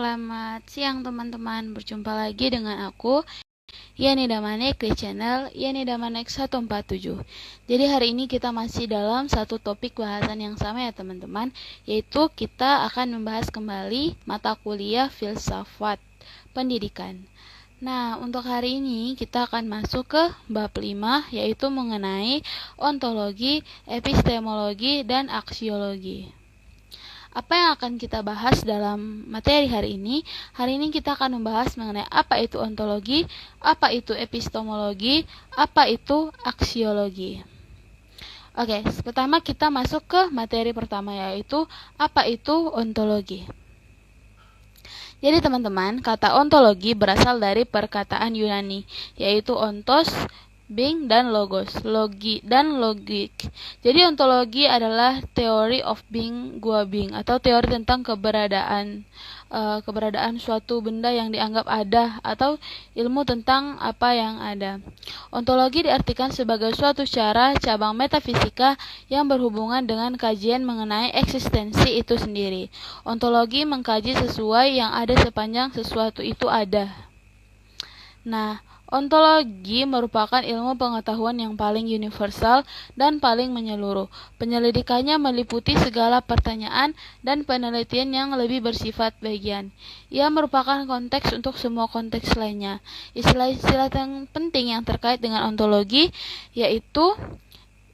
Selamat siang teman-teman, berjumpa lagi dengan aku Yani Damanek di channel Yani Damanek 147. Jadi hari ini kita masih dalam satu topik bahasan yang sama ya teman-teman, yaitu kita akan membahas kembali mata kuliah filsafat pendidikan. Nah, untuk hari ini kita akan masuk ke bab 5, yaitu mengenai ontologi, epistemologi, dan aksiologi. Apa yang akan kita bahas dalam materi hari ini? Hari ini kita akan membahas mengenai apa itu ontologi, apa itu epistemologi, apa itu aksiologi. Oke, pertama kita masuk ke materi pertama, yaitu apa itu ontologi. Jadi teman-teman, kata ontologi berasal dari perkataan Yunani, yaitu ontos, being, dan logos, logi dan logik. Jadi ontologi adalah theory of being, gua being, atau teori tentang keberadaan suatu benda yang dianggap ada, atau ilmu tentang apa yang ada. Ontologi diartikan sebagai suatu cara cabang metafisika yang berhubungan dengan kajian mengenai eksistensi itu sendiri. Ontologi mengkaji sesuai yang ada sepanjang sesuatu itu ada. Nah, ontologi merupakan ilmu pengetahuan yang paling universal dan paling menyeluruh. Penyelidikannya meliputi segala pertanyaan dan penelitian yang lebih bersifat bagian. Ia merupakan konteks untuk semua konteks lainnya. Istilah-istilah yang penting yang terkait dengan ontologi yaitu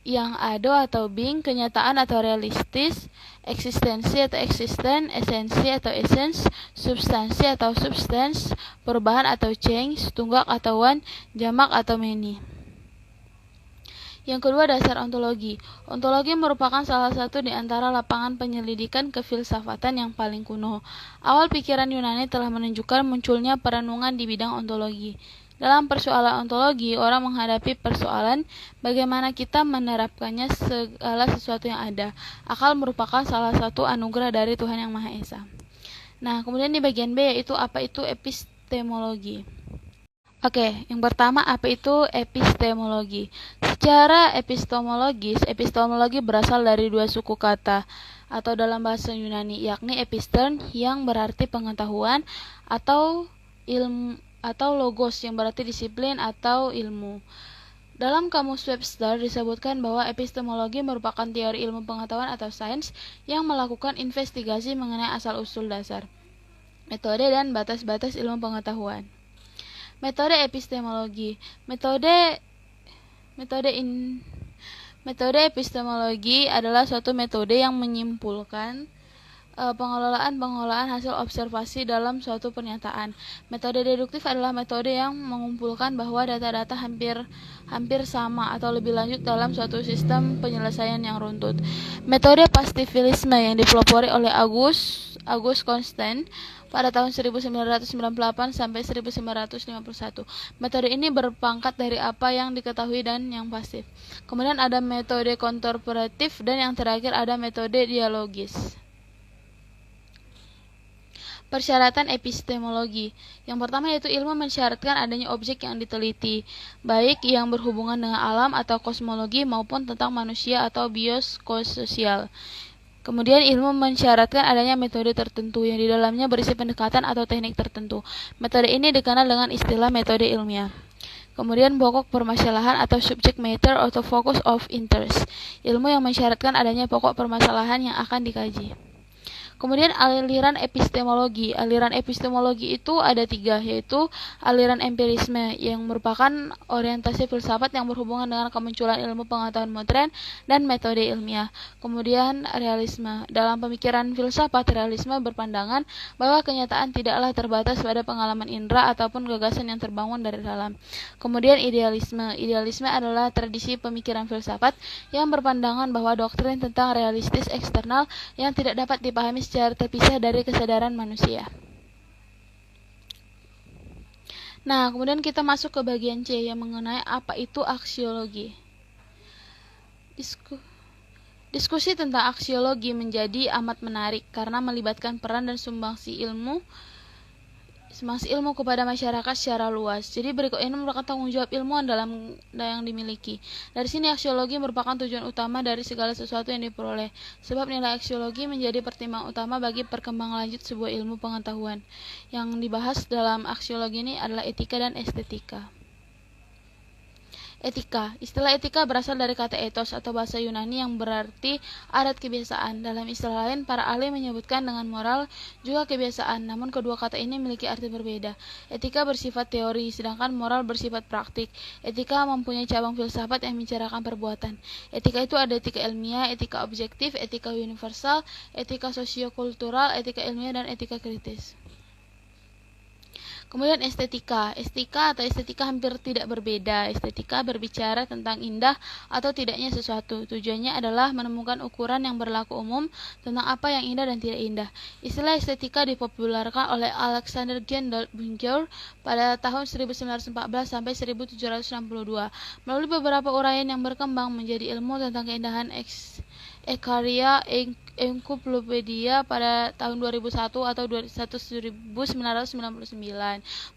yang ada atau being, kenyataan atau realistis, eksistensi atau eksisten, esensi atau essence, substansi atau substance, perubahan atau change, tunggak atau one, jamak atau many. Yang kedua, dasar ontologi. Ontologi merupakan salah satu di antara lapangan penyelidikan kefilsafatan yang paling kuno. Awal pikiran Yunani telah menunjukkan munculnya perenungan di bidang ontologi. Dalam persoalan ontologi, orang menghadapi persoalan bagaimana kita menerapkannya segala sesuatu yang ada. Akal merupakan salah satu anugerah dari Tuhan Yang Maha Esa. Nah, kemudian di bagian B yaitu apa itu epistemologi. Oke, yang pertama apa itu epistemologi? Secara epistemologis, epistemologi berasal dari dua suku kata atau dalam bahasa Yunani, yakni epistern yang berarti pengetahuan atau ilmu atau logos yang berarti disiplin atau ilmu. Dalam kamus Webster disebutkan bahwa epistemologi merupakan teori ilmu pengetahuan atau sains yang melakukan investigasi mengenai asal-usul dasar, metode dan batas-batas ilmu pengetahuan. Metode epistemologi. Metode epistemologi adalah suatu metode yang menyimpulkan pengelolaan hasil observasi dalam suatu pernyataan. Metode deduktif adalah metode yang mengumpulkan bahwa data-data hampir sama atau lebih lanjut dalam suatu sistem penyelesaian yang runtut. Metode pastifilisme yang dipelopori oleh Auguste Constant pada tahun 1998 sampai 1951. Metode ini berpangkat dari apa yang diketahui dan yang pasif. Kemudian ada metode kontemplatif dan yang terakhir ada metode dialogis. Persyaratan epistemologi. Yang pertama yaitu ilmu mensyaratkan adanya objek yang diteliti, baik yang berhubungan dengan alam atau kosmologi maupun tentang manusia atau biososial. Kemudian ilmu mensyaratkan adanya metode tertentu yang di dalamnya berisi pendekatan atau teknik tertentu. Metode ini dikenal dengan istilah metode ilmiah. Kemudian pokok permasalahan atau subject matter atau focus of interest. Ilmu yang mensyaratkan adanya pokok permasalahan yang akan dikaji. Kemudian aliran epistemologi. Aliran epistemologi itu ada 3, yaitu aliran empirisme yang merupakan orientasi filsafat yang berhubungan dengan kemunculan ilmu pengetahuan modern dan metode ilmiah. Kemudian realisme. Dalam pemikiran filsafat, realisme berpandangan bahwa kenyataan tidaklah terbatas pada pengalaman indera ataupun gagasan yang terbangun dari dalam. Kemudian idealisme. Idealisme adalah tradisi pemikiran filsafat yang berpandangan bahwa doktrin tentang realistis eksternal yang tidak dapat dipahami secara terpisah dari kesadaran manusia. Nah, kemudian kita masuk ke bagian C yang mengenai apa itu aksiologi. Diskusi tentang aksiologi menjadi amat menarik karena melibatkan peran dan sumbangsi ilmu Ekspansi ilmu kepada masyarakat secara luas. Jadi berikut ini merupakan tanggung jawab ilmuwan dalam yang dimiliki. Dari sini aksiologi merupakan tujuan utama dari segala sesuatu yang diperoleh. Sebab nilai aksiologi menjadi pertimbangan utama bagi perkembangan lanjut sebuah ilmu pengetahuan. Yang dibahas dalam aksiologi ini adalah etika dan estetika. Etika. Istilah etika berasal dari kata ethos atau bahasa Yunani yang berarti adat kebiasaan. Dalam istilah lain, para ahli menyebutkan dengan moral juga kebiasaan, namun kedua kata ini memiliki arti berbeda. Etika bersifat teori, sedangkan moral bersifat praktik. Etika mempunyai cabang filsafat yang membicarakan perbuatan. Etika itu ada etika ilmiah, etika objektif, etika universal, etika sosiokultural, etika ilmiah, dan etika kritis. Kemudian estetika. Estetika hampir tidak berbeda. Estetika berbicara tentang indah atau tidaknya sesuatu. Tujuannya adalah menemukan ukuran yang berlaku umum tentang apa yang indah dan tidak indah. Istilah estetika dipopulerkan oleh Alexander Gendel Bunker pada tahun 1914 sampai 1762 melalui beberapa uraian yang berkembang menjadi ilmu tentang keindahan karya Encyclopedia pada tahun 2001 atau 1999.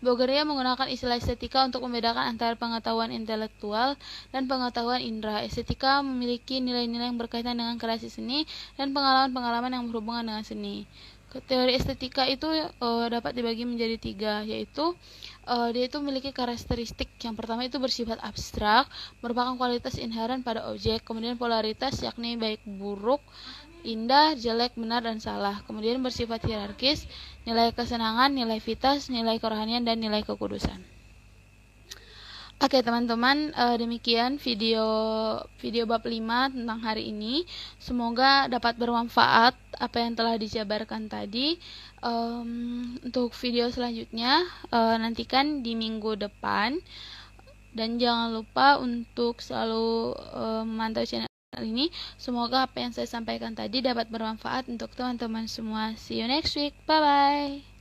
Bulgaria menggunakan istilah estetika untuk membedakan antara pengetahuan intelektual dan pengetahuan indera. Estetika memiliki nilai-nilai yang berkaitan dengan kreasi seni dan pengalaman-pengalaman yang berhubungan dengan seni. Teori estetika itu dapat dibagi menjadi 3, yaitu dia itu memiliki karakteristik. Yang pertama itu bersifat abstrak, merupakan kualitas inheren pada objek. Kemudian polaritas, yakni baik buruk, indah, jelek, benar, dan salah. Kemudian bersifat hierarkis, nilai kesenangan, nilai vitas, nilai kerohanian, dan nilai kekudusan. Oke teman-teman, demikian video bab 5 tentang hari ini. Semoga dapat bermanfaat apa yang telah dijabarkan tadi. Untuk video selanjutnya nantikan di minggu depan. Dan jangan lupa untuk selalu memantau channel ini. Semoga apa yang saya sampaikan tadi dapat bermanfaat untuk teman-teman semua. See you next week. Bye-bye.